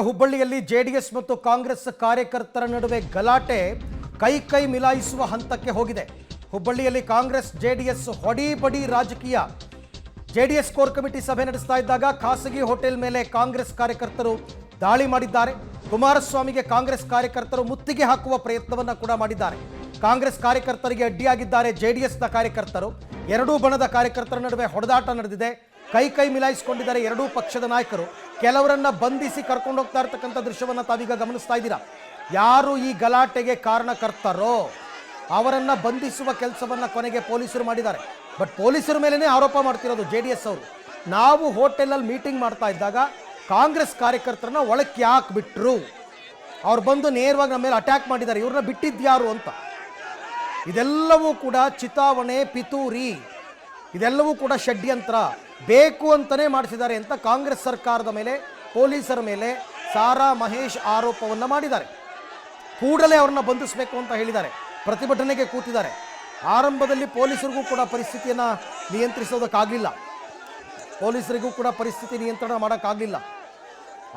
ಹುಬ್ಬಳ್ಳಿಯಲ್ಲಿ ಜೆಡಿಎಸ್ ಮತ್ತು ಕಾಂಗ್ರೆಸ್ ಕಾರ್ಯಕರ್ತರ ನಡುವೆ ಗಲಾಟೆ ಕೈ ಮಿಲಾಯಿಸುವ ಹಂತಕ್ಕೆ ಹೋಗಿದೆ. ಹುಬ್ಬಳ್ಳಿಯಲ್ಲಿ ಕಾಂಗ್ರೆಸ್ ಜೆಡಿಎಸ್ ಹೊಡಿಬಡಿ ರಾಜಕೀಯ. ಜೆಡಿಎಸ್ ಕೋರ್ ಕಮಿಟಿ ಸಭೆ ನಡೆಸ್ತಾ ಇದ್ದಾಗ ಖಾಸಗಿ ಹೋಟೆಲ್ ಮೇಲೆ ಕಾಂಗ್ರೆಸ್ ಕಾರ್ಯಕರ್ತರು ದಾಳಿ ಮಾಡಿದ್ದಾರೆ. ಕುಮಾರಸ್ವಾಮಿಗೆ ಕಾಂಗ್ರೆಸ್ ಕಾರ್ಯಕರ್ತರು ಮುತ್ತಿಗೆ ಹಾಕುವ ಪ್ರಯತ್ನವನ್ನ ಕೂಡ ಮಾಡಿದ್ದಾರೆ. ಕಾಂಗ್ರೆಸ್ ಕಾರ್ಯಕರ್ತರಿಗೆ ಅಡ್ಡಿಯಾಗಿದ್ದಾರೆ ಜೆಡಿಎಸ್ನ ಕಾರ್ಯಕರ್ತರು. ಎರಡೂ ಬಣದ ಕಾರ್ಯಕರ್ತರ ನಡುವೆ ಹೊಡೆದಾಟ ನಡೆದಿದೆ. ಕೈ ಮಿಲಾಯಿಸಿಕೊಂಡಿದ್ದಾರೆ ಎರಡೂ ಪಕ್ಷದ ನಾಯಕರು. ಕೆಲವರನ್ನ ಬಂಧಿಸಿ ಕರ್ಕೊಂಡು ಹೋಗ್ತಾ ಇರತಕ್ಕಂಥ ದೃಶ್ಯವನ್ನು ತಾವೀಗ ಗಮನಿಸ್ತಾ ಇದ್ದೀರಾ. ಯಾರು ಈ ಗಲಾಟೆಗೆ ಕಾರಣಕರ್ತರೋ ಅವರನ್ನ ಬಂಧಿಸುವ ಕೆಲಸವನ್ನ ಕೊನೆಗೆ ಪೊಲೀಸರು ಮಾಡಿದ್ದಾರೆ. ಬಟ್ ಪೊಲೀಸರ ಮೇಲೇನೆ ಆರೋಪ ಮಾಡ್ತಿರೋದು ಜೆಡಿಎಸ್ ಅವರು. ನಾವು ಹೋಟೆಲಲ್ಲಿ ಮೀಟಿಂಗ್ ಮಾಡ್ತಾ ಇದ್ದಾಗ ಕಾಂಗ್ರೆಸ್ ಕಾರ್ಯಕರ್ತರನ್ನ ಒಳಕ್ಕೆ ಯಾಕೆ ಬಿಟ್ರು, ಅವ್ರು ಬಂದು ನೇರವಾಗಿ ನಮ್ಮ ಮೇಲೆ ಅಟ್ಯಾಕ್ ಮಾಡಿದ್ದಾರೆ, ಇವ್ರನ್ನ ಬಿಟ್ಟಿದ್ಯಾರು ಅಂತ. ಇದೆಲ್ಲವೂ ಕೂಡ ಚಿತಾವಣೆ, ಪಿತೂರಿ, ಇದೆಲ್ಲವೂ ಕೂಡ ಷಡ್ಯಂತ್ರ, ಬೇಕು ಅಂತಲೇ ಮಾಡಿಸಿದ್ದಾರೆ ಅಂತ ಕಾಂಗ್ರೆಸ್ ಸರ್ಕಾರದ ಮೇಲೆ, ಪೊಲೀಸರ ಮೇಲೆ ಸಾರಾ ಮಹೇಶ್ ಆರೋಪವನ್ನು ಮಾಡಿದ್ದಾರೆ. ಕೂಡಲೇ ಅವ್ರನ್ನ ಬಂಧಿಸಬೇಕು ಅಂತ ಹೇಳಿದ್ದಾರೆ. ಪ್ರತಿಭಟನೆಗೆ ಕೂತಿದ್ದಾರೆ. ಆರಂಭದಲ್ಲಿ ಪೊಲೀಸರಿಗೂ ಕೂಡ ಪರಿಸ್ಥಿತಿಯನ್ನು ನಿಯಂತ್ರಿಸೋದಕ್ಕಾಗಲಿಲ್ಲ. ಪೊಲೀಸರಿಗೂ ಕೂಡ ಪರಿಸ್ಥಿತಿ ನಿಯಂತ್ರಣ ಮಾಡೋಕ್ಕಾಗಲಿಲ್ಲ.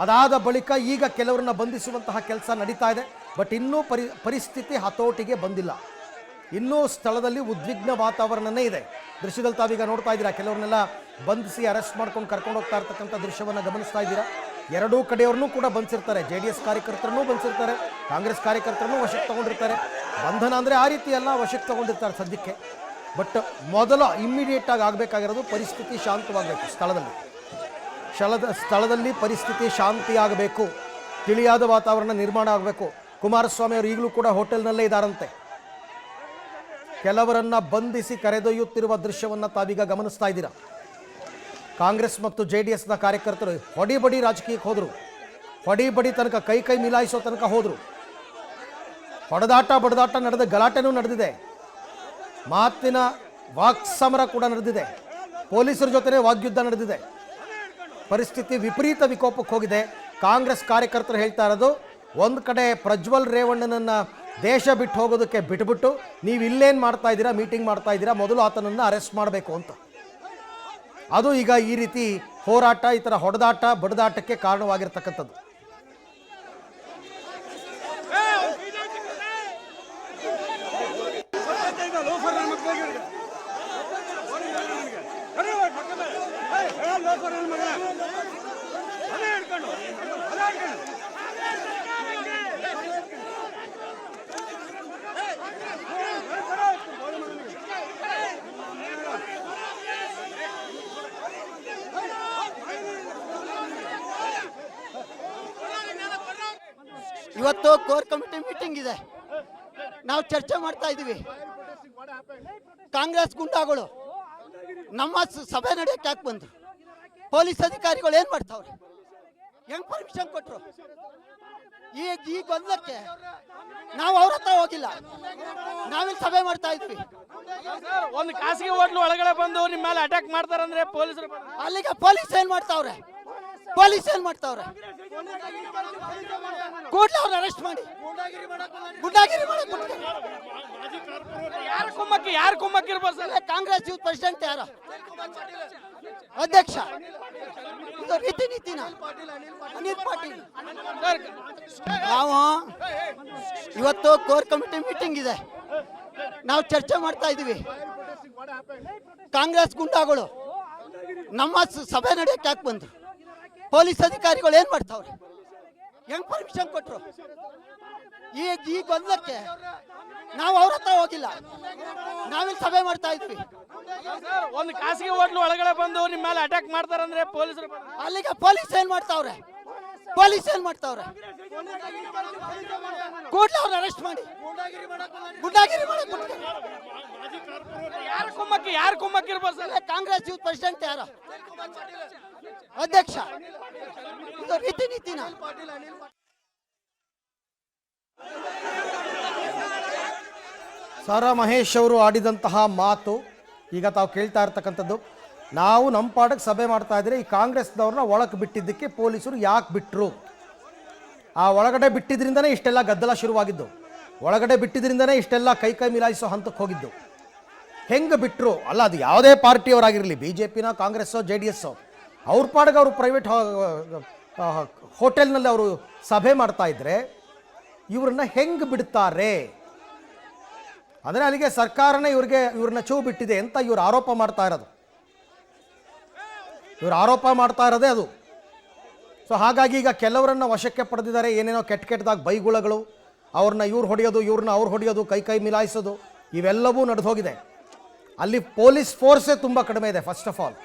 ಅದಾದ ಬಳಿಕ ಈಗ ಕೆಲವರನ್ನ ಬಂಧಿಸುವಂತಹ ಕೆಲಸ ನಡೀತಾ ಇದೆ. ಬಟ್ ಇನ್ನೂ ಪರಿಸ್ಥಿತಿ ಹತೋಟಿಗೆ ಬಂದಿಲ್ಲ. ಇನ್ನೂ ಸ್ಥಳದಲ್ಲಿ ಉದ್ವಿಗ್ನ ವಾತಾವರಣನೇ ಇದೆ. ದೃಶ್ಯದಲ್ಲಿ ತಾವೀಗ ನೋಡ್ತಾ ಇದ್ದೀರಾ. ಕೆಲವ್ರನ್ನೆಲ್ಲ ಬಂಧಿಸಿ ಅರೆಸ್ಟ್ ಮಾಡ್ಕೊಂಡು ಕರ್ಕೊಂಡು ಹೋಗ್ತಾ ಇರ್ತಕ್ಕಂಥ ದೃಶ್ಯವನ್ನು ಗಮನಿಸ್ತಾ ಇದ್ದೀರಾ. ಎರಡೂ ಕಡೆಯವ್ರನ್ನೂ ಕೂಡ ಬಂಧಿಸಿರ್ತಾರೆ. ಜೆಡಿಎಸ್ ಕಾರ್ಯಕರ್ತರನ್ನೂ ಬಂಧಿಸಿರ್ತಾರೆ, ಕಾಂಗ್ರೆಸ್ ಕಾರ್ಯಕರ್ತರನ್ನೂ ವಶಕ್ಕೆ ತಗೊಂಡಿರ್ತಾರೆ. ಬಂಧನ ಅಂದರೆ ಆ ರೀತಿ ಎಲ್ಲ ವಶಕ್ಕೆ ತಗೊಂಡಿರ್ತಾರೆ ಸದ್ಯಕ್ಕೆ. ಬಟ್ ಮೊದಲು ಇಮ್ಮಿಡಿಯೇಟ್ ಆಗಿ ಆಗಬೇಕಾಗಿರೋದು ಪರಿಸ್ಥಿತಿ ಶಾಂತವಾಗಬೇಕು. ಸ್ಥಳದಲ್ಲಿ ಪರಿಸ್ಥಿತಿ ಶಾಂತಿಯಾಗಬೇಕು, ತಿಳಿಯಾದ ವಾತಾವರಣ ನಿರ್ಮಾಣ ಆಗಬೇಕು. ಕುಮಾರಸ್ವಾಮಿ ಅವರು ಈಗಲೂ ಕೂಡ ಹೋಟೆಲ್ನಲ್ಲೇ ಇದ್ದಾರಂತೆ. ಕೆಲವರನ್ನ ಬಂಧಿಸಿ ಕರೆದೊಯ್ಯುತ್ತಿರುವ ದೃಶ್ಯವನ್ನು ತಾವೀಗ ಗಮನಿಸ್ತಾ ಇದ್ದೀರಾ. ಕಾಂಗ್ರೆಸ್ ಮತ್ತು ಜೆಡಿಎಸ್ನ ಕಾರ್ಯಕರ್ತರು ಹೊಡಿಬಡಿ ರಾಜಕೀಯಕ್ಕೆ ಹೋದರು. ಹೊಡಿಬಡಿ ತನಕ ಕೈ ಮಿಲಾಯಿಸೋ ತನಕ ಹೋದರು. ಹೊಡೆದಾಟ ಬಡದಾಟ ನಡೆದ, ಗಲಾಟೆನೂ ನಡೆದಿದೆ. ಮಾತಿನ ವಾಕ್ಸಮರ ಕೂಡ ನಡೆದಿದೆ. ಪೊಲೀಸರ ಜೊತೆ ವಾಗ್ಯುದ್ಧ ನಡೆದಿದೆ. ಪರಿಸ್ಥಿತಿ ವಿಪರೀತ ವಿಕೋಪಕ್ಕೆ ಹೋಗಿದೆ. ಕಾಂಗ್ರೆಸ್ ಕಾರ್ಯಕರ್ತರು ಹೇಳ್ತಾ ಇರೋದು, ಒಂದು ಕಡೆ ಪ್ರಜ್ವಲ್ ರೇವಣ್ಣನನ್ನ ದೇಶ ಬಿಟ್ಟು ಹೋಗೋದಕ್ಕೆ ಬಿಟ್ಬಿಟ್ಟು ನೀವು ಇಲ್ಲೇನು ಮಾಡ್ತಾ ಇದ್ದೀರಾ, ಮೀಟಿಂಗ್ ಮಾಡ್ತಾ ಇದ್ದೀರಾ, ಮೊದಲು ಆತನನ್ನು ಅರೆಸ್ಟ್ ಮಾಡಬೇಕು ಅಂತ. ಅದು ಈಗ ಈ ರೀತಿ ಹೋರಾಟ, ಈ ಥರ ಹೊಡೆದಾಟ ಬಡದಾಟಕ್ಕೆ ಕಾರಣವಾಗಿರ್ತಕ್ಕಂಥದ್ದು. ಇವತ್ತು ಕೋರ್ ಕಮಿಟಿ ಮೀಟಿಂಗ್ ಇದೆ. ನಾವು ಚರ್ಚೆ ಮಾಡ್ತಾ ಇದ್ದೀವಿ. ಕಾಂಗ್ರೆಸ್ ಗುಂಡಾಗಳು ನಮ್ಮ ಸಭೆ ನಡೆಯಕ್ಕೆ ಯಾಕೆ ಬಂದ್ರು? ಪೊಲೀಸ್ ಅಧಿಕಾರಿಗಳು ಏನ್ ಮಾಡ್ತಾವ್ರೆ? ಹೆಂಗ್ ಪರ್ಮಿಷನ್ ಕೊಟ್ರು? ಈ ಗೊಂದಲಕ್ಕೆ ನಾವು ಅವ್ರ ಹತ್ರ ಹೋಗಿಲ್ಲ, ನಾವಿಲ್ಲಿ ಸಭೆ ಮಾಡ್ತಾ ಇದ್ವಿ. ಒಂದು ಖಾಸಗಿ ಹೋಟ್ಲು ಒಳಗಡೆ ಬಂದು ನಿಮ್ಮ ಮೇಲೆ ಅಟ್ಯಾಕ್ ಮಾಡ್ತಾರಂದ್ರೆ ಪೊಲೀಸರು ಅಲ್ಲಿಗೆ ಪೊಲೀಸ್ ಏನ್ ಮಾಡ್ತಾವ್ರೆ? ಕೂಡಲೇ ಅವ್ರನ್ನ ಅರೆಸ್ಟ್ ಮಾಡಿ ಗುಂಡಾಗಿರಿ ಯಾರು ಕುಮ್ಮಕ್ಕಿ ಇರ್ಬೋದು ಸರ್? ಕಾಂಗ್ರೆಸ್ ಯೂತ್ ಪ್ರೆಸಿಡೆಂಟ್ ಯಾರ ಅಧ್ಯಕ್ಷ? ಇದು ರೀತಿ ನೀತಿನ ಅನಿಲ್ ಪಾಟೀಲ್. ನಾವು ಇವತ್ತು ಕೋರ್ ಕಮಿಟಿ ಮೀಟಿಂಗ್ ಇದೆ. ನಾವು ಚರ್ಚೆ ಮಾಡ್ತಾ ಇದ್ದೀವಿ. ಕಾಂಗ್ರೆಸ್ ಗುಂಡಾಗಳು ನಮ್ಮ ಸಭೆ ನಡೆಯಕ್ಕೆ ಯಾಕೆ ಬಂದ್ರು? ಪೊಲೀಸ್ ಅಧಿಕಾರಿಗಳು ಏನ್ ಮಾಡ್ತಾವ್ರೆ? ಹೆಂಗ್ ಪರ್ಮಿಷನ್ ಕೊಟ್ರು? ಈ ಗೊಂದಲಕ್ಕೆ ನಾವು ಅವ್ರ ಹತ್ರ ಹೋಗಿಲ್ಲ, ನಾವಿಲ್ಲಿ ಸಭೆ ಮಾಡ್ತಾ ಇದ್ವಿ. ಒಂದು ಖಾಸಗಿ ಹೋಟ್ಲು ಒಳಗಡೆ ಬಂದು ನಿಮ್ಮ ಮೇಲೆ ಅಟ್ಯಾಕ್ ಮಾಡ್ತಾರಂದ್ರೆ ಪೊಲೀಸರು ಅಲ್ಲಿಗೆ ಪೊಲೀಸ್ ಏನ್ ಮಾಡ್ತಾವ್ರೆ? ಕೂಡಲೇ ಅವ್ರನ್ನ ಅರೆಸ್ಟ್ ಮಾಡಿ ಗುಂಡಾಗಿರಿ ಯಾರು ಕುಮ್ಮಕ್ಕಿ ಇರ್ಬೋದು ಸರ್? ಕಾಂಗ್ರೆಸ್ ಯೂತ್ ಪ್ರೆಸಿಡೆಂಟ್ ಯಾರ ಅಧ್ಯಕ್ಷ? ಇದು ರೀತಿ ನೀತಿನ ಸಾರಾ ಮಹೇಶ್ ಅವರು ಆಡಿದಂತಹ ಮಾತು ಈಗ ತಾವು ಕೇಳ್ತಾ ಇರ್ತಕ್ಕಂಥದ್ದು. ನಾವು ನಮ್ಮ ಪಾಠಕ್ಕೆ ಸಭೆ ಮಾಡ್ತಾ ಇದ್ರೆ ಈ ಕಾಂಗ್ರೆಸ್ನವ್ರನ್ನ ಒಳಗೆ ಬಿಟ್ಟಿದ್ದಕ್ಕೆ ಪೊಲೀಸರು ಯಾಕೆ ಬಿಟ್ಟರು? ಆ ಒಳಗಡೆ ಬಿಟ್ಟಿದ್ರಿಂದನೇ ಇಷ್ಟೆಲ್ಲ ಗದ್ದಲ ಶುರುವಾಗಿದ್ದು. ಒಳಗಡೆ ಬಿಟ್ಟಿದ್ರಿಂದನೇ ಇಷ್ಟೆಲ್ಲ ಕೈ ಮಿಲಾಯಿಸೋ ಹಂತಕ್ಕೆ ಹೋಗಿದ್ದು. ಹೆಂಗೆ ಬಿಟ್ಟರು? ಅಲ್ಲ, ಅದು ಯಾವುದೇ ಪಾರ್ಟಿಯವರಾಗಿರಲಿ, ಬಿ ಜೆ ಪಿನ, ಕಾಂಗ್ರೆಸ್ಸೋ, ಜೆ ಡಿ ಎಸ್ಸೋ, ಅವ್ರ ಪಾಡಿಗೆ ಅವರು ಪ್ರೈವೇಟ್ ಹೋಟೆಲ್ನಲ್ಲಿ ಅವರು ಸಭೆ ಮಾಡ್ತಾ ಇದ್ರೆ ಇವ್ರನ್ನ ಹೆಂಗೆ ಬಿಡ್ತಾರೆ ಅಂದರೆ ಅಲ್ಲಿಗೆ ಸರ್ಕಾರನೇ ಇವ್ರನ್ನ ಚೂ ಬಿಟ್ಟಿದೆ ಅಂತ ಇವ್ರು ಆರೋಪ ಮಾಡ್ತಾ ಇರೋದು. ಇವ್ರು ಆರೋಪ ಮಾಡ್ತಾ ಇರೋದೇ ಅದು. ಸೊ ಹಾಗಾಗಿ ಈಗ ಕೆಲವರನ್ನ ವಶಕ್ಕೆ ಪಡೆದಿದ್ದಾರೆ. ಏನೇನೋ ಕೆಟ್ಟದಾಗಿ ಬೈಗುಳಗಳು, ಅವ್ರನ್ನ ಇವ್ರು ಹೊಡೆಯೋದು, ಇವ್ರನ್ನ ಅವ್ರು ಹೊಡೆಯೋದು, ಕೈ ಮಿಲಾಯಿಸೋದು, ಇವೆಲ್ಲವೂ ನಡೆದು ಹೋಗಿದೆ. ಅಲ್ಲಿ ಪೊಲೀಸ್ ಫೋರ್ಸೇ ತುಂಬ ಕಡಿಮೆ ಇದೆ ಫಸ್ಟ್ ಆಫ್ ಆಲ್.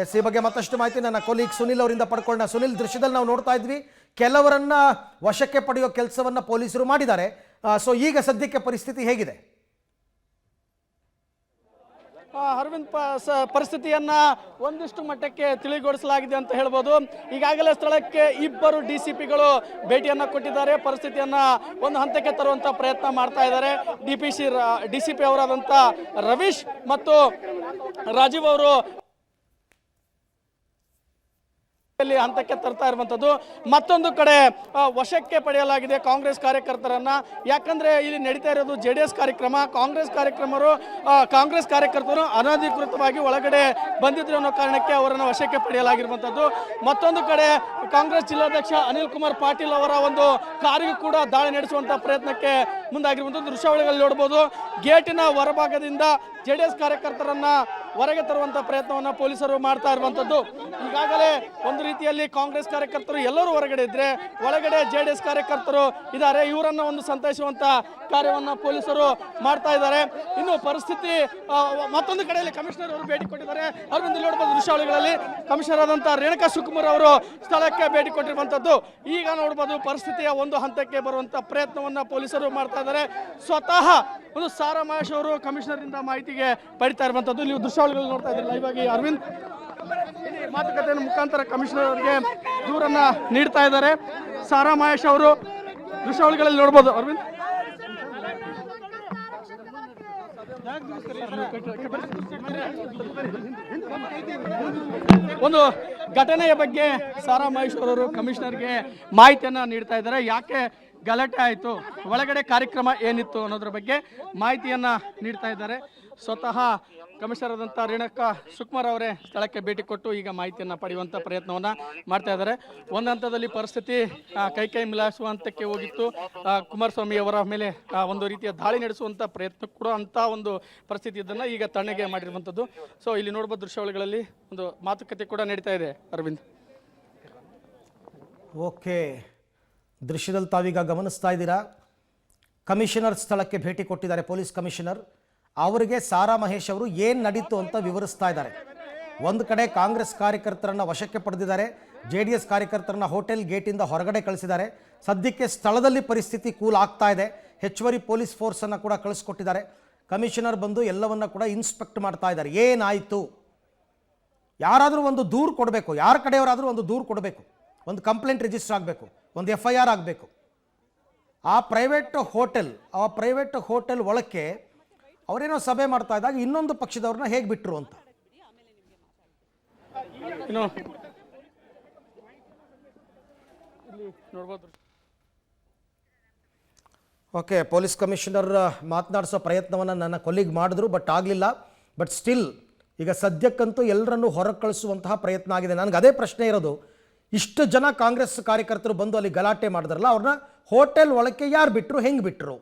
ಎಸ್, ಈ ಬಗ್ಗೆ ಮತ್ತಷ್ಟು ಮಾಹಿತಿ ನನ್ನ ಕೊಲೀಗ್ ಸುನಿಲ್ ಅವರಿಂದ ಪಡ್ಕೊಂಡ. ಸುನಿಲ್, ದೃಶ್ಯದಲ್ಲಿ ನಾವು ನೋಡ್ತಾ ಇದ್ವಿ ಕೆಲವರನ್ನ ವಶಕ್ಕೆ ಪಡೆಯೋ ಕೆಲಸವನ್ನ ಪೊಲೀಸರು ಮಾಡಿದ್ದಾರೆ. ಸೊ ಈಗ ಸದ್ಯಕ್ಕೆ ಪರಿಸ್ಥಿತಿ ಹೇಗಿದೆ? ಅರವಿಂದ್, ಪರಿಸ್ಥಿತಿಯನ್ನ ಒಂದಿಷ್ಟು ಮಟ್ಟಕ್ಕೆ ತಿಳಿಗೊಳಿಸಲಾಗಿದೆ ಅಂತ ಹೇಳ್ಬೋದು. ಈಗಾಗಲೇ ಸ್ಥಳಕ್ಕೆ 2 DCPಗಳು ಭೇಟಿಯನ್ನ ಕೊಟ್ಟಿದ್ದಾರೆ. ಪರಿಸ್ಥಿತಿಯನ್ನ ಒಂದು ಹಂತಕ್ಕೆ ತರುವಂತ ಪ್ರಯತ್ನ ಮಾಡ್ತಾ ಇದ್ದಾರೆ. DCP ಅವರಾದಂಥ ರವೀಶ್ ಮತ್ತು ರಾಜೀವ್ ಅವರು ಹಂತಕ್ಕೆ ತರ್ತಾ ಇರುವಂತದ್ದು. ಮತ್ತೊಂದು ಕಡೆ ವಶಕ್ಕೆ ಪಡೆಯಲಾಗಿದೆ ಕಾಂಗ್ರೆಸ್ ಕಾರ್ಯಕರ್ತರನ್ನ. ಯಾಕಂದ್ರೆ ಇಲ್ಲಿ ನಡೀತಾ ಇರೋದು JDS ಕಾರ್ಯಕ್ರಮ. ಕಾಂಗ್ರೆಸ್ ಕಾರ್ಯಕರ್ತರು ಅನಧಿಕೃತವಾಗಿ ಒಳಗಡೆ ಬಂದಿದ್ರು ಅನ್ನೋ ಕಾರಣಕ್ಕೆ ಅವರನ್ನು ವಶಕ್ಕೆ ಪಡೆಯಲಾಗಿರುವಂತದ್ದು. ಮತ್ತೊಂದು ಕಡೆ ಕಾಂಗ್ರೆಸ್ ಜಿಲ್ಲಾಧ್ಯಕ್ಷ ಅನಿಲ್ ಕುಮಾರ್ ಪಾಟೀಲ್ ಅವರ ಒಂದು ಕಾರಿಗೂ ಕೂಡ ದಾಳಿ ನಡೆಸುವಂತ ಪ್ರಯತ್ನಕ್ಕೆ ಮುಂದಾಗಿರುವಂತದ್ದು ದೃಶ್ಯಾವಳಿಗಳಲ್ಲಿ ನೋಡಬಹುದು. ಗೇಟಿನ ಹೊರಭಾಗದಿಂದ JDS ಕಾರ್ಯಕರ್ತರನ್ನ ಹೊರಗೆ ತರುವಂತ ಪ್ರಯತ್ನವನ್ನ ಪೊಲೀಸರು ಮಾಡ್ತಾ ಇರುವಂತದ್ದು. ಈಗಾಗಲೇ ಒಂದು ರೀತಿಯಲ್ಲಿ ಕಾಂಗ್ರೆಸ್ ಕಾರ್ಯಕರ್ತರು ಎಲ್ಲರೂ ಹೊರಗಡೆ ಇದ್ರೆ, ಒಳಗಡೆ JDS ಕಾರ್ಯಕರ್ತರು ಇದ್ದಾರೆ. ಇವರನ್ನ ಒಂದು ಸಂತೈಸುವಂತ ಕಾರ್ಯವನ್ನ ಪೊಲೀಸರು ಮಾಡ್ತಾ ಇದ್ದಾರೆ. ಇನ್ನು ಪರಿಸ್ಥಿತಿ ಮತ್ತೊಂದು ಕಡೆಯಲ್ಲಿ ಕಮಿಷನರ್ ಅವರು ಭೇಟಿ ಕೊಟ್ಟಿದ್ದಾರೆ. ಅವರಿಂದ ನೋಡಬಹುದು ದೃಶ್ಯಾವಳಿಗಳಲ್ಲಿ ಕಮಿಷನರ್ ಆದಂತಹ ರೇಣುಕಾ ಶಿವಕುಮಾರ್ ಅವರು ಸ್ಥಳಕ್ಕೆ ಭೇಟಿ ಕೊಟ್ಟಿರುವಂತದ್ದು. ಈಗ ನೋಡಬಹುದು ಪರಿಸ್ಥಿತಿಯ ಒಂದು ಹಂತಕ್ಕೆ ಬರುವಂತ ಪ್ರಯತ್ನವನ್ನ ಪೊಲೀಸರು ಮಾಡ್ತಾ ಇದ್ದಾರೆ. ಸ್ವತಃ ಒಂದು ಸಾರಾ ಮಹೇಶ್ ಅವರು ಕಮಿಷನರ್ ಇಂದ ಮಾಹಿತಿಗೆ ಪಡಿತಾ ಇರುವಂತದ್ದು ನೀವು ದೃಶ್ಯಾವಳಿಗಳು ನೋಡ್ತಾ ಇದ್ದೀರಿ ಲೈವ್ ಆಗಿ. ಅರವಿಂದ್, ಮಾತುಕತೆಯ ಮುಖಾಂತರ ಕಮಿಷನರ್ ಅವರಿಗೆ ದೂರನ್ನ ನೀಡ್ತಾ ಇದ್ದಾರೆ ಸಾರಾ ಮಹೇಶ್ ಅವರು. ದೃಶ್ಯಾವಳಿಗಳಲ್ಲಿ ನೋಡಬಹುದು ಅರವಿಂದ್. ಒಂದು ಘಟನೆಯ ಬಗ್ಗೆ ಸಾರಾ ಮಹೇಶ್ ಅವರು ಕಮಿಷನರ್ಗೆ ಮಾಹಿತಿಯನ್ನ ನೀಡ್ತಾ ಇದ್ದಾರೆ. ಯಾಕೆ ಗಲಾಟೆ ಆಯಿತು, ಒಳಗಡೆ ಕಾರ್ಯಕ್ರಮ ಏನಿತ್ತು ಅನ್ನೋದ್ರ ಬಗ್ಗೆ ಮಾಹಿತಿಯನ್ನ ನೀಡ್ತಾ ಇದ್ದಾರೆ. ಸ್ವತಃ ಕಮಿಷನರ್ ಆದಂಥ ರೇಣುಕಾ ಶಿವಕುಮಾರ್ ಅವರೇ ಸ್ಥಳಕ್ಕೆ ಭೇಟಿ ಕೊಟ್ಟು ಈಗ ಮಾಹಿತಿಯನ್ನು ಪಡೆಯುವಂಥ ಪ್ರಯತ್ನವನ್ನು ಮಾಡ್ತಾ ಇದ್ದಾರೆ. ಒಂದು ಹಂತದಲ್ಲಿ ಪರಿಸ್ಥಿತಿ ಕೈ ಮಿಲಾಯಿಸುವ ಹಂತಕ್ಕೆ ಹೋಗಿತ್ತು. ಕುಮಾರಸ್ವಾಮಿ ಅವರ ಮೇಲೆ ಒಂದು ರೀತಿಯ ದಾಳಿ ನಡೆಸುವಂಥ ಪ್ರಯತ್ನ ಕೂಡ ಅಂಥ ಒಂದು ಪರಿಸ್ಥಿತಿ ಇದನ್ನು ಈಗ ತಣ್ಣಗೆ ಮಾಡಿರುವಂಥದ್ದು. ಸೊ ಇಲ್ಲಿ ನೋಡ್ಬೋದು ದೃಶ್ಯಾವಳಿಗಳಲ್ಲಿ ಒಂದು ಮಾತುಕತೆ ಕೂಡ ನಡೀತಾ ಇದೆ ಅರವಿಂದ್. ಓಕೆ, ದೃಶ್ಯದಲ್ಲಿ ತಾವೀಗ ಗಮನಿಸ್ತಾ ಇದ್ದೀರಾ, ಕಮಿಷನರ್ ಸ್ಥಳಕ್ಕೆ ಭೇಟಿ ಕೊಟ್ಟಿದ್ದಾರೆ. ಪೊಲೀಸ್ ಕಮಿಷನರ್ ಅವರಿಗೆ ಸಾರಾ ಮಹೇಶ್ ಅವರು ಏನು ನಡೀತು ಅಂತ ವಿವರಿಸ್ತಾ ಇದ್ದಾರೆ. ಒಂದು ಕಡೆ ಕಾಂಗ್ರೆಸ್ ಕಾರ್ಯಕರ್ತರನ್ನ ವಶಕ್ಕೆ ಪಡೆದಿದ್ದಾರೆ, JDS ಕಾರ್ಯಕರ್ತರನ್ನ ಹೋಟೆಲ್ ಗೇಟಿಂದ ಹೊರಗಡೆ ಕಳಿಸಿದ್ದಾರೆ. ಸದ್ಯಕ್ಕೆ ಸ್ಥಳದಲ್ಲಿ ಪರಿಸ್ಥಿತಿ ಕೂಲ್ ಆಗ್ತಾ ಇದೆ. ಹೆಚ್ಚುವರಿ ಪೊಲೀಸ್ ಫೋರ್ಸನ್ನು ಕೂಡ ಕಳಿಸ್ಕೊಟ್ಟಿದ್ದಾರೆ. ಕಮಿಷನರ್ ಬಂದು ಎಲ್ಲವನ್ನ ಕೂಡ ಇನ್ಸ್ಪೆಕ್ಟ್ ಮಾಡ್ತಾ ಇದ್ದಾರೆ. ಏನಾಯಿತು, ಯಾರಾದರೂ ಒಂದು ದೂರು ಕೊಡಬೇಕು, ಯಾರ ಕಡೆಯವರಾದರೂ ಒಂದು ದೂರು ಕೊಡಬೇಕು, ಒಂದು ಕಂಪ್ಲೇಂಟ್ ರಿಜಿಸ್ಟರ್ ಆಗಬೇಕು, ಒಂದು FIR ಆಗಬೇಕು. ಆ ಪ್ರೈವೇಟ್ ಹೋಟೆಲ್ ಒಳಕ್ಕೆ ಅವರೇನೋ ಸಭೆ ಮಾಡ್ತಾ ಇದ್ದಾಗ ಇನ್ನೊಂದು ಪಕ್ಷದವ್ರನ್ನ ಹೇಗೆ ಬಿಟ್ಟರು ಅಂತ. ಓಕೆ, ಪೊಲೀಸ್ ಕಮಿಷನರ್ ಮಾತನಾಡಿಸೋ ಪ್ರಯತ್ನವನ್ನು ನನ್ನ ಕೊಲೀಗ್ ಮಾಡಿದ್ರು, ಬಟ್ ಆಗಲಿಲ್ಲ. ಬಟ್ ಸ್ಟಿಲ್ ಈಗ ಸದ್ಯಕ್ಕಂತೂ ಎಲ್ಲರನ್ನೂ ಹೊರಗೆ ಕಳಿಸುವಂತಹ ಪ್ರಯತ್ನ ಆಗಿದೆ. ನನಗೆ ಅದೇ ಪ್ರಶ್ನೆ ಇರೋದು, ಇಷ್ಟು ಜನ ಕಾಂಗ್ರೆಸ್ ಕಾರ್ಯಕರ್ತರು ಬಂದು ಅಲ್ಲಿ ಗಲಾಟೆ ಮಾಡಿದ್ರಲ್ಲ, ಅವ್ರನ್ನ ಹೋಟೆಲ್ ಒಳಕ್ಕೆ ಯಾರು ಬಿಟ್ಟರು, ಹೆಂಗೆ ಬಿಟ್ಟರು?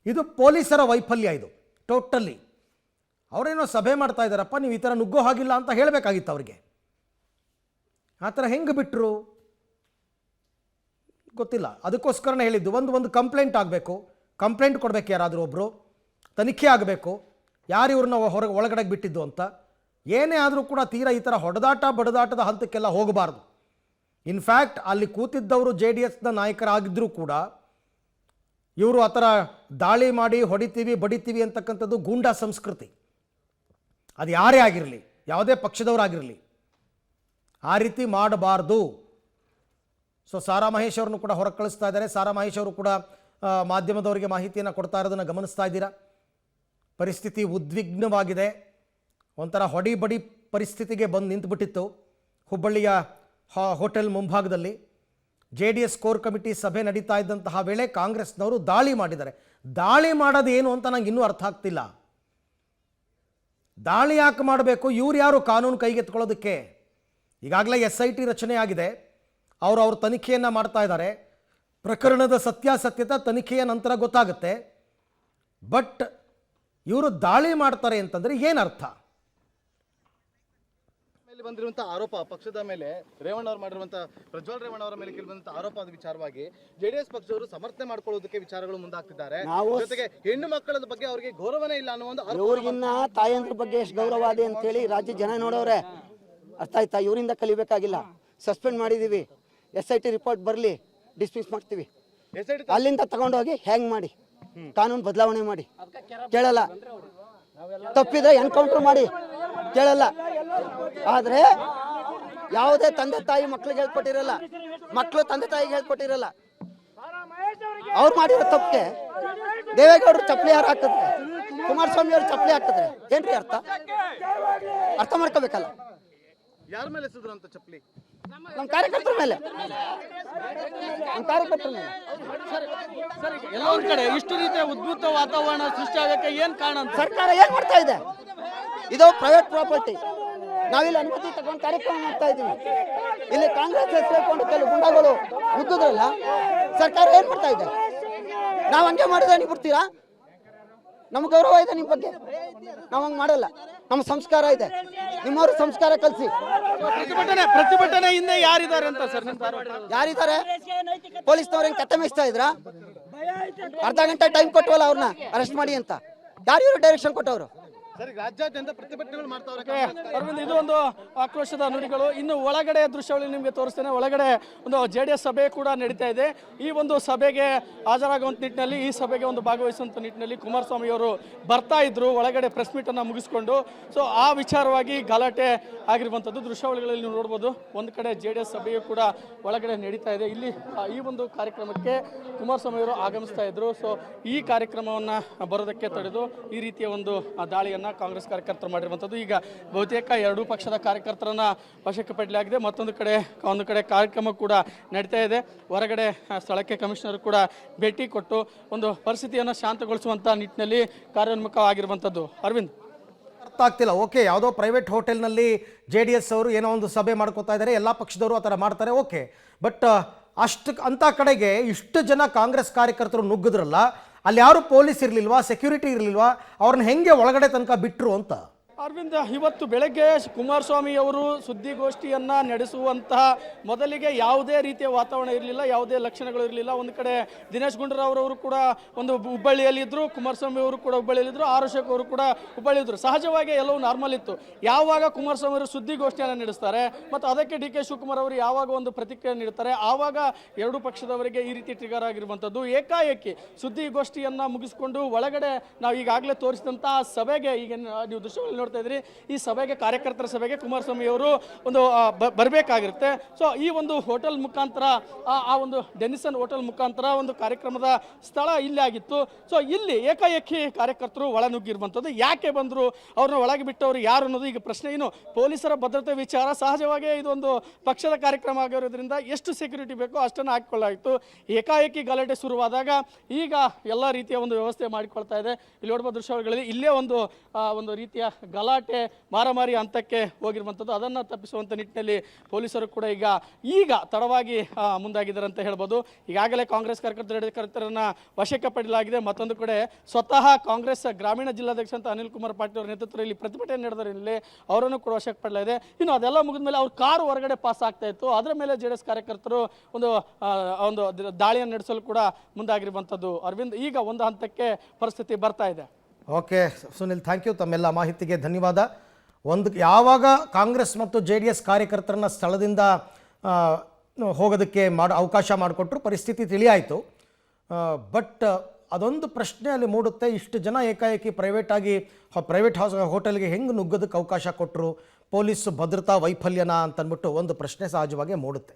ಇದು ಪೊಲೀಸರ ವೈಫಲ್ಯ. ಇದು ಟೋಟಲಿ ಅವರೇನೋ ಸಭೆ ಮಾಡ್ತಾ ಇದ್ದಾರಪ್ಪ, ನೀವು ಈ ಥರ ನುಗ್ಗೋ ಹಾಗಿಲ್ಲ ಅಂತ ಹೇಳಬೇಕಾಗಿತ್ತು ಅವ್ರಿಗೆ. ಆ ಥರ ಹೆಂಗೆ ಬಿಟ್ಟರು ಗೊತ್ತಿಲ್ಲ. ಅದಕ್ಕೋಸ್ಕರನೇ ಹೇಳಿದ್ದು, ಒಂದು ಕಂಪ್ಲೇಂಟ್ ಆಗಬೇಕು, ಕಂಪ್ಲೇಂಟ್ ಕೊಡಬೇಕು, ಯಾರಾದರೂ ಒಬ್ಬರು ತನಿಖೆ ಆಗಬೇಕು, ಯಾರು ಇವ್ರನ್ನ ಒಳಗಡೆ ಬಿಟ್ಟಿದ್ದು ಅಂತ. ಏನೇ ಆದರೂ ಕೂಡ ತೀರಾ ಈ ಥರ ಬಡದಾಟದ ಹಂತಕ್ಕೆಲ್ಲ ಹೋಗಬಾರ್ದು. ಇನ್ಫ್ಯಾಕ್ಟ್ ಅಲ್ಲಿ ಕೂತಿದ್ದವರು JDSನ ನಾಯಕರಾಗಿದ್ದರೂ ಕೂಡ ಇವರು ಆ ಥರ ದಾಳಿ ಮಾಡಿ ಹೊಡಿತೀವಿ ಬಡಿತೀವಿ ಅಂತಕ್ಕಂಥದ್ದು ಗೂಂಡಾ ಸಂಸ್ಕೃತಿ. ಅದು ಯಾರೇ ಆಗಿರಲಿ, ಯಾವುದೇ ಪಕ್ಷದವರಾಗಿರಲಿ, ಆ ರೀತಿ ಮಾಡಬಾರ್ದು. ಸೊ ಸಾರಾ ಮಹೇಶ್ ಅವ್ರನ್ನು ಕೂಡ ಹೊರಗೆ ಕಳಿಸ್ತಾ ಇದ್ದಾರೆ. ಸಾರಾ ಮಹೇಶ್ ಅವರು ಕೂಡ ಮಾಧ್ಯಮದವರಿಗೆ ಮಾಹಿತಿಯನ್ನು ಕೊಡ್ತಾ ಇರೋದನ್ನು ಗಮನಿಸ್ತಾ ಇದ್ದೀರಾ. ಪರಿಸ್ಥಿತಿ ಉದ್ವಿಗ್ನವಾಗಿದೆ. ಒಂಥರ ಹೊಡಿಬಡಿ ಪರಿಸ್ಥಿತಿಗೆ ಬಂದು ನಿಂತುಬಿಟ್ಟಿತ್ತು ಹುಬ್ಬಳ್ಳಿಯ ಹೋಟೆಲ್ ಮುಂಭಾಗದಲ್ಲಿ. JDS ಕೋರ್ ಕಮಿಟಿ ಸಭೆ ನಡೀತಾ ಇದ್ದಂತಹ ವೇಳೆ ಕಾಂಗ್ರೆಸ್ನವರು ದಾಳಿ ಮಾಡಿದ್ದಾರೆ. ದಾಳಿ ಮಾಡೋದು ಏನು ಅಂತ ನಂಗೆ ಇನ್ನೂ ಅರ್ಥ ಆಗ್ತಿಲ್ಲ. ದಾಳಿ ಯಾಕೆ ಮಾಡಬೇಕು? ಇವ್ರು ಯಾರು ಕಾನೂನು ಕೈಗೆತ್ಕೊಳ್ಳೋದಕ್ಕೆ? ಈಗಾಗಲೇ SIT ರಚನೆ ಆಗಿದೆ. ಅವ್ರ ತನಿಖೆಯನ್ನು ಮಾಡ್ತಾ ಇದ್ದಾರೆ. ಪ್ರಕರಣದ ಸತ್ಯಾಸತ್ಯತೆ ತನಿಖೆಯ ನಂತರ ಗೊತ್ತಾಗುತ್ತೆ. ಬಟ್ ಇವರು ದಾಳಿ ಮಾಡ್ತಾರೆ ಅಂತಂದರೆ ಏನರ್ಥ? ಮೇಲೆ ಬಂದಿರುವಂತಹ ಆರೋಪ ಪಕ್ಷದ ಮೇಲೆ ರೇವಣ್ಣ ಅವರು ಮಾಡಿರುವಂತಹ ಪ್ರಜ್ವಲ್ ರೇವಣ್ಣ ಅವರ ಮೇಲೆ ಕೇಳಿಬಂದಂತಹ ಆರೋಪದ ವಿಚಾರವಾಗಿ JDS ಪಕ್ಷದವರು ಸಮರ್ಥನೆ ಮಾಡ್ಕೊಳ್ಳೋದಕ್ಕೆ ವಿಚಾರಗಳು ಮುಂದಾಗ್ತಿದ್ದಾರೆ. ಜೊತೆಗೆ ಹೆಣ್ಣು ಮಕ್ಕಳ ಬಗ್ಗೆ ಅವರಿಗೆ ಗೌರವನೇ ಇಲ್ಲ ಅನ್ನೋ ಒಂದು ಇವ್ರಿಗಿನ್ನ ತಾಯಂದ್ರ ಬಗ್ಗೆ ಎಷ್ಟು ಗೌರವ ಇದೆ ಅಂತ ಹೇಳಿ ರಾಜ್ಯ ಜನ ನೋಡೋರೆ. ಅರ್ಥ ಆಯ್ತಾ? ಇವರಿಂದ ಕಲಿಬೇಕಾಗಿಲ್ಲ. ಸಸ್ಪೆಂಡ್ ಮಾಡಿದೀವಿ. SIT ರಿಪೋರ್ಟ್ ಬರಲಿ, ಡಿಸ್ಮಿಸ್ ಮಾಡ್ತೀವಿ. ಅಲ್ಲಿಂದ ತಗೊಂಡೋಗಿ ಹ್ಯಾಂಗ್ ಮಾಡಿ, ಕಾನೂನು ಬದಲಾವಣೆ ಮಾಡಿ. ಕೇಳಲ್ಲ. ತಪ್ಪಿದ್ರೆ ಎನ್ಕೌಂಟರ್ ಮಾಡಿ, ಕೇಳಲ್ಲ. ಆದ್ರೆ ಯಾವುದೇ ತಂದೆ ತಾಯಿ ಮಕ್ಳಿಗೆ ಹೇಳ್ಕೊಟ್ಟಿರಲ್ಲ, ಮಕ್ಕಳು ತಂದೆ ತಾಯಿಗೆ ಹೇಳ್ಕೊಟ್ಟಿರಲ್ಲ. ಅವ್ರು ಮಾಡಿರೋ ತಪ್ಪಿಗೆ ದೇವೇಗೌಡರು ಚಪ್ಪಲಿ ಯಾರು ಹಾಕಿದ್ರೆ, ಕುಮಾರಸ್ವಾಮಿ ಅವರು ಚಪ್ಪಲಿ ಹಾಕಿದ್ರೆ ಏನ್ರಿ ಅರ್ಥ? ಅರ್ಥ ಮಾಡ್ಕೋಬೇಕಲ್ಲ. ಯಾರ ಮೇಲೆ ಎಸೆದ್ರು ಅಂತ ಚಪ್ಪಲಿ? ನಮ್ಮ ಕಾರ್ಯಕರ್ತರ ಮೇಲೆ, ನಮ್ಮ ಕಾರ್ಯಕರ್ತರ ಮೇಲೆ. ಎಲ್ಲ ಒಂದ್ ಕಡೆ ಇಷ್ಟು ರೀತಿಯ ಉದ್ಭುತ ವಾತಾವರಣ ಸೃಷ್ಟಿ ಆಗಕ್ಕೆ ಏನ್ ಕಾರಣ ಅಂತ ಸರ್ಕಾರ ಏನ್ ಮಾಡ್ತಾ ಇದೆ? ಇದು ಪ್ರೈವೇಟ್ ಪ್ರಾಪರ್ಟಿ. ನಾವಿಲ್ಲಿ ಅನುಮತಿ ತಗೊಂಡು ಕಾರ್ಯಕ್ರಮ ಮಾಡ್ತಾ ಇದ್ದೀವಿ. ಇಲ್ಲಿ ಕಾಂಗ್ರೆಸ್ ಹೆಸರು ಕೆಲವು ಗುಂಡಾಗಳು ನುಗ್ಗಿದ್ರಲ್ಲ, ಸರ್ಕಾರ ಏನ್ ಮಾಡ್ತಾ ಇದೆ? ನಾವ್ ಹಂಗೆ ಮಾಡಿದ್ರೆ ನೀವು ಬಿಡ್ತೀರಾ? ನಮ್ಗೆ ಗೌರವ ಇದೆ ನಿಮ್ಮ ಬಗ್ಗೆ, ನಾವ್ ಹಂಗೆ ಮಾಡಲ್ಲ. ನಮ್ಮ ಸಂಸ್ಕಾರ ಇದೆ, ನಿಮ್ಮವ್ರ ಸಂಸ್ಕಾರ ಕಲಿಸಿ. ಪ್ರತಿಭಟನೆ ಹಿಂದೆ ಯಾರಿದ್ದಾರೆ ಅಂತ ಸರ್? ಯಾರಿದ್ದಾರೆ? ಪೊಲೀಸ್ನವ್ರ ಹೆಂಗ್ ಕತ್ತೆ ಮೇಯಿಸ್ತಾ ಇದ್ರ? ಅರ್ಧ ಗಂಟೆ ಟೈಮ್ ಕೊಟ್ಟವಲ್ಲ ಅವ್ರನ್ನ ಅರೆಸ್ಟ್ ಮಾಡಿ ಅಂತ. ಯಾರು ಇವರು ಡೈರೆಕ್ಷನ್ ಕೊಟ್ಟವರು? ಸರಿ, ರಾಜ್ಯಾದ್ಯಂತ ಪ್ರತಿಭಟನೆಗಳು ಮಾಡ್ತಾವ್ರೆ. ಅರವಿಂದ್, ಇದು ಒಂದು ಆಕ್ರೋಶದ ನುಡಿಗಳು. ಇನ್ನು ಒಳಗಡೆ ದೃಶ್ಯಾವಳಿ ನಿಮಗೆ ತೋರಿಸ್ತೇನೆ. ಒಳಗಡೆ ಒಂದು JDS ಸಭೆ ಕೂಡ ನಡೀತಾ ಇದೆ. ಈ ಒಂದು ಸಭೆಗೆ ಹಾಜರಾಗುವಂಥ ನಿಟ್ಟಿನಲ್ಲಿ, ಈ ಸಭೆಗೆ ಒಂದು ಭಾಗವಹಿಸುವಂಥ ನಿಟ್ಟಿನಲ್ಲಿ ಕುಮಾರಸ್ವಾಮಿ ಅವರು ಬರ್ತಾ ಇದ್ರು ಒಳಗಡೆ ಪ್ರೆಸ್ ಮೀಟ್ ಅನ್ನ ಮುಗಿಸ್ಕೊಂಡು. ಸೊ ಆ ವಿಚಾರವಾಗಿ ಗಲಾಟೆ ಆಗಿರುವಂಥದ್ದು ದೃಶ್ಯಾವಳಿಗಳಲ್ಲಿ ನೀವು ನೋಡ್ಬೋದು. ಒಂದು ಕಡೆ JDS ಸಭೆಯು ಕೂಡ ಒಳಗಡೆ ನಡೀತಾ ಇದೆ. ಇಲ್ಲಿ ಈ ಒಂದು ಕಾರ್ಯಕ್ರಮಕ್ಕೆ ಕುಮಾರಸ್ವಾಮಿ ಅವರು ಆಗಮಿಸ್ತಾ ಇದ್ರು. ಸೊ ಈ ಕಾರ್ಯಕ್ರಮವನ್ನು ಬರೋದಕ್ಕೆ ತಡೆದು ಈ ರೀತಿಯ ಒಂದು ದಾಳಿಯನ್ನು ಕಾಂಗ್ರೆಸ್ ಕಾರ್ಯಕರ್ತರು ಮಾಡಿರುವಂಥದ್ದು. ಈಗ ಬಹುತೇಕ ಎರಡೂ ಪಕ್ಷದ ಕಾರ್ಯಕರ್ತರನ್ನ ವಶಕ್ಕೆ ಪಡೆಯಲಾಗಿದೆ. ಒಂದು ಕಡೆ ಕಾರ್ಯಕ್ರಮ ಕೂಡ ನಡೀತಾ ಇದೆ. ಹೊರಗಡೆ ಸ್ಥಳಕ್ಕೆ ಕಮಿಷನರ್ ಕೂಡ ಭೇಟಿ ಕೊಟ್ಟು ಒಂದು ಪರಿಸ್ಥಿತಿಯನ್ನು ಶಾಂತಗೊಳಿಸುವಂಥ ನಿಟ್ಟಿನಲ್ಲಿ ಕಾರ್ಯೋನ್ಮುಖವಾಗಿರುವಂಥದ್ದು. ಅರವಿಂದ್, ಅರ್ಥ ಆಗ್ತಿಲ್ಲ. ಓಕೆ, ಯಾವುದೋ ಪ್ರೈವೇಟ್ ಹೋಟೆಲ್ನಲ್ಲಿ JDS ಅವರು ಏನೋ ಒಂದು ಸಭೆ ಮಾಡ್ಕೋತಾ ಇದ್ದಾರೆ, ಎಲ್ಲ ಪಕ್ಷದವರು ಆ ಥರ ಮಾಡ್ತಾರೆ, ಓಕೆ. ಬಟ್ ಅಂಥ ಕಡೆಗೆ ಇಷ್ಟು ಜನ ಕಾಂಗ್ರೆಸ್ ಕಾರ್ಯಕರ್ತರು ನುಗ್ಗಿದ್ರಲ್ಲ, ಅಲ್ಲಿ ಯಾರು ಪೊಲೀಸ್ ಇರಲಿಲ್ವಾ, ಸೆಕ್ಯೂರಿಟಿ ಇರಲಿಲ್ವಾ? ಅವ್ರನ್ನ ಹೆಂಗೆ ಒಳಗಡೆ ತನಕ ಬಿಟ್ಟರು ಅಂತ? ಅರವಿಂದ್, ಇವತ್ತು ಬೆಳಗ್ಗೆ ಕುಮಾರಸ್ವಾಮಿ ಅವರು ಸುದ್ದಿಗೋಷ್ಠಿಯನ್ನು ನಡೆಸುವಂತಹ ಮೊದಲಿಗೆ ಯಾವುದೇ ರೀತಿಯ ವಾತಾವರಣ ಇರಲಿಲ್ಲ, ಯಾವುದೇ ಲಕ್ಷಣಗಳು ಇರಲಿಲ್ಲ. ಒಂದು ಕಡೆ ದಿನೇಶ್ ಗುಂಡೂರಾವ್ ಅವರು ಕೂಡ ಒಂದು ಹುಬ್ಬಳ್ಳಿಯಲ್ಲಿದ್ದರು, ಕುಮಾರಸ್ವಾಮಿ ಅವರು ಕೂಡ ಹುಬ್ಬಳ್ಳಿಯಲ್ಲಿದ್ದರು, ಆರೋಶಕ್ ಅವರು ಕೂಡ ಹುಬ್ಬಳ್ಳಿಯಿದ್ದರು. ಸಹಜವಾಗಿ ಎಲ್ಲವೂ ನಾರ್ಮಲ್ ಇತ್ತು. ಯಾವಾಗ ಕುಮಾರಸ್ವಾಮಿ ಅವರು ಸುದ್ದಿಗೋಷ್ಠಿಯನ್ನು ನಡೆಸ್ತಾರೆ ಮತ್ತು ಅದಕ್ಕೆ DK ಶಿವಕುಮಾರ್ ಅವರು ಯಾವಾಗ ಒಂದು ಪ್ರತಿಕ್ರಿಯೆ ನೀಡ್ತಾರೆ, ಆವಾಗ ಎರಡೂ ಪಕ್ಷದವರಿಗೆ ಈ ರೀತಿ ಟ್ರಿಗರ್ ಆಗಿರುವಂಥದ್ದು. ಏಕಾಏಕಿ ಸುದ್ದಿಗೋಷ್ಠಿಯನ್ನು ಮುಗಿಸ್ಕೊಂಡು ಒಳಗಡೆ ನಾವು ಈಗಾಗಲೇ ತೋರಿಸಿದಂಥ ಸಭೆಗೆ, ಈಗ ನೀವು ದೃಶ್ಯಗಳಲ್ಲಿ ನೋಡ್ತಾ ಇದ್ರಿ, ಈ ಸಭೆಗೆ, ಕಾರ್ಯಕರ್ತರ ಸಭೆಗೆ ಕುಮಾರಸ್ವಾಮಿ ಅವರು ಒಂದು ಬರಬೇಕಾಗಿರುತ್ತೆ. ಸೊ ಈ ಒಂದು ಹೋಟೆಲ್ ಮುಖಾಂತರ, ಆ ಒಂದು ಡೆನಿಸನ್ ಹೋಟೆಲ್ ಮುಖಾಂತರ ಒಂದು ಕಾರ್ಯಕ್ರಮದ ಸ್ಥಳ ಇಲ್ಲಿ ಆಗಿತ್ತು. ಸೊ ಇಲ್ಲಿ ಏಕಾಏಕಿ ಕಾರ್ಯಕರ್ತರು ಒಳ ನುಗ್ಗಿರುವಂಥದ್ದು. ಯಾಕೆ ಬಂದರು, ಅವ್ರನ್ನ ಒಳಗೆ ಬಿಟ್ಟವರು ಯಾರು ಅನ್ನೋದು ಈಗ ಪ್ರಶ್ನೆ. ಇನ್ನು ಪೊಲೀಸರ ಭದ್ರತೆ ವಿಚಾರ, ಸಹಜವಾಗಿ ಇದೊಂದು ಪಕ್ಷದ ಕಾರ್ಯಕ್ರಮ ಆಗಿರೋದ್ರಿಂದ ಎಷ್ಟು ಸೆಕ್ಯೂರಿಟಿ ಬೇಕೋ ಅಷ್ಟನ್ನು ಹಾಕಿಕೊಳ್ಳಾಗಿತ್ತು. ಏಕಾಏಕಿ ಗಲಾಟೆ ಶುರುವಾದಾಗ ಈಗ ಎಲ್ಲ ರೀತಿಯ ಒಂದು ವ್ಯವಸ್ಥೆ ಮಾಡಿಕೊಳ್ತಾ ಇದೆ. ಇಲ್ಲಿ ನೋಡುವ ದೃಶ್ಯಾವಳಿಗಳಲ್ಲಿ ಇಲ್ಲೇ ಒಂದು ರೀತಿಯ ಗಲಾಟೆ ಮಾರಾಮಾರಿ ಹಂತಕ್ಕೆ ಹೋಗಿರುವಂಥದ್ದು. ಅದನ್ನು ತಪ್ಪಿಸುವಂಥ ನಿಟ್ಟಿನಲ್ಲಿ ಪೊಲೀಸರು ಕೂಡ ಈಗ ತಡವಾಗಿ ಮುಂದಾಗಿದ್ದಾರೆ ಅಂತ ಹೇಳ್ಬೋದು. ಈಗಾಗಲೇ ಕಾಂಗ್ರೆಸ್ ಕಾರ್ಯಕರ್ತರನ್ನು ವಶಕ್ಕೆ ಪಡೆಯಲಾಗಿದೆ. ಮತ್ತೊಂದು ಕಡೆ ಸ್ವತಃ ಕಾಂಗ್ರೆಸ್ ಗ್ರಾಮೀಣ ಜಿಲ್ಲಾಧ್ಯಕ್ಷ ಅಂತ ಅನಿಲ್ ಕುಮಾರ್ ಪಾಟೀಲ್ ಅವರ ನೇತೃತ್ವದಲ್ಲಿ ಪ್ರತಿಭಟನೆ ನಡೆದರಲ್ಲಿ ಅವರನ್ನು ಕೂಡ ವಶಕ್ಕೆ ಪಡೆಯಲಾಗಿದೆ. ಇನ್ನು ಅದೆಲ್ಲ ಮುಗಿದ ಮೇಲೆ ಅವ್ರ ಕಾರು ಹೊರಗಡೆ ಪಾಸ್ ಆಗ್ತಾ ಇತ್ತು. ಅದರ ಮೇಲೆ JDS ಕಾರ್ಯಕರ್ತರು ಒಂದು ದಾಳಿಯನ್ನು ನಡೆಸಲು ಕೂಡ ಮುಂದಾಗಿರುವಂಥದ್ದು. ಅರವಿಂದ್, ಈಗ ಒಂದು ಹಂತಕ್ಕೆ ಪರಿಸ್ಥಿತಿ ಬರ್ತಾ ಇದೆ. Okay Sunil, thank you. ತಮ್ಮೆಲ್ಲ ಮಾಹಿತಿಗೆ ಧನ್ಯವಾದ. ಯಾವಾಗ ಕಾಂಗ್ರೆಸ್ ಮತ್ತು JDS ಕಾರ್ಯಕರ್ತರನ್ನ ಸ್ಥಳದಿಂದ ಹೋಗೋದಕ್ಕೆ ಅವಕಾಶ ಮಾಡಿಕೊಟ್ರು, ಪರಿಸ್ಥಿತಿ ತಿಳಿಯಾಯಿತು. ಬಟ್ ಅದೊಂದು ಪ್ರಶ್ನೆ ಅಲ್ಲಿ ಮೂಡುತ್ತೆ, ಇಷ್ಟು ಜನ ಏಕಾಏಕಿ ಪ್ರೈವೇಟ್ ಹೋಟೆಲ್ಗೆ ಹೆಂಗೆ ನುಗ್ಗೋದಕ್ಕೆ ಅವಕಾಶ ಕೊಟ್ಟರು, ಪೊಲೀಸ್ ಭದ್ರತಾ ವೈಫಲ್ಯನ ಅಂತಂದ್ಬಿಟ್ಟು ಒಂದು ಪ್ರಶ್ನೆ ಸಹಜವಾಗಿ ಮೂಡುತ್ತೆ.